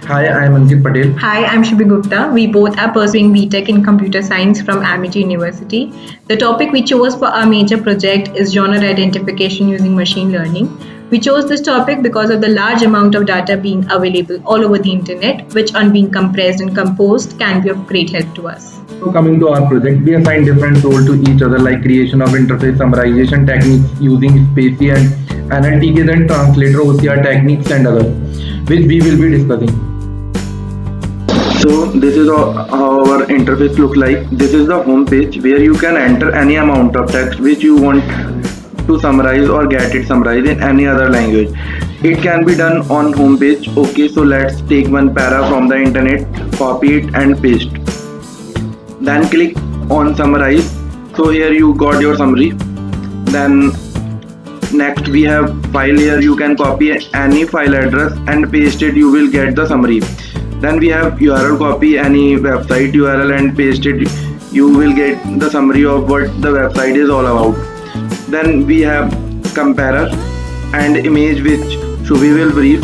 Hi, I am Ankit Patel. Hi, I'm Shubhi Gupta. We both are pursuing BTech in Computer Science from Amity University. The topic we chose for our major project is genre identification using machine learning. We chose this topic because of the large amount of data being available all over the internet, which on being compressed and composed can be of great help to us. So coming to our project, we assign different roles to each other like creation of interface summarization techniques using SPACY and NLTKs and translator OCR techniques and others, which we will be discussing. So this is how our interface look like. This is the home page where you can enter any amount of text which you want to summarize or get it summarized in any other language. It can be done on home page. Okay, so let's take one para from the internet, copy it and paste. Then click on summarize. So here you got your summary. Then next we have file. Here you can copy any file address and paste it, you will get the summary. Then we have URL, copy any website URL and paste it, you will get the summary of what the website is all about. Then we have comparer and image, which Shubhi will brief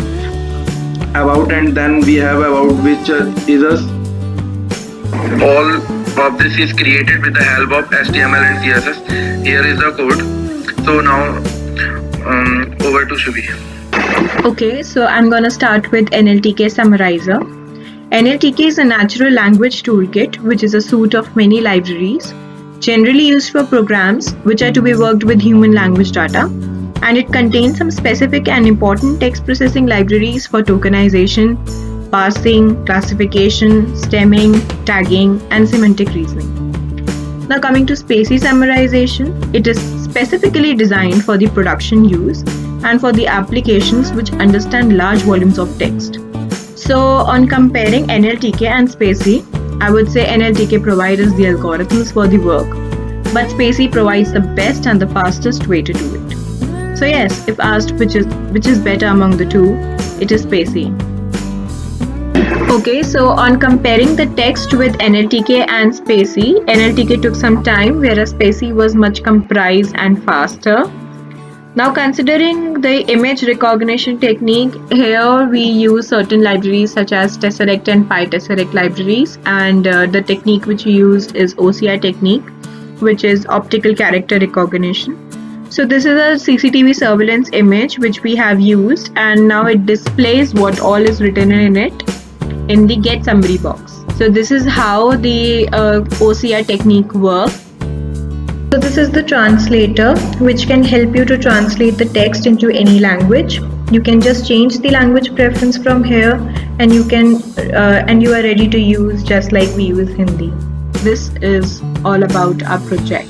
about, and then we have about, which is a all of this is created with the help of HTML and CSS. Here is the code. So now over to Shubhi. Okay, so I'm going to start with NLTK Summarizer. NLTK is a natural language toolkit, which is a suite of many libraries, generally used for programs which are to be worked with human language data, and it contains some specific and important text processing libraries for tokenization, parsing, classification, stemming, tagging, and semantic reasoning. Now coming to SPACY summarization, it is specifically designed for the production use and for the applications which understand large volumes of text. So on comparing NLTK and SPACY, I would say NLTK provides the algorithms for the work, but SPACY provides the best and the fastest way to do it. So yes, if asked which is better among the two, it is SPACY. Okay, so on comparing the text with NLTK and SPACY, NLTK took some time, whereas SPACY was much comprised and faster. Now considering the image recognition technique, here we use certain libraries such as Tesseract and PyTesseract libraries, and the technique which we used is OCR technique, which is optical character recognition. So this is a CCTV surveillance image which we have used, and now it displays what all is written in it in the get summary box. So this is how the OCR technique works. So this is the translator, which can help you to translate the text into any language. You can just change the language preference from here, and you are ready to use just like we use Hindi. This is all about our project.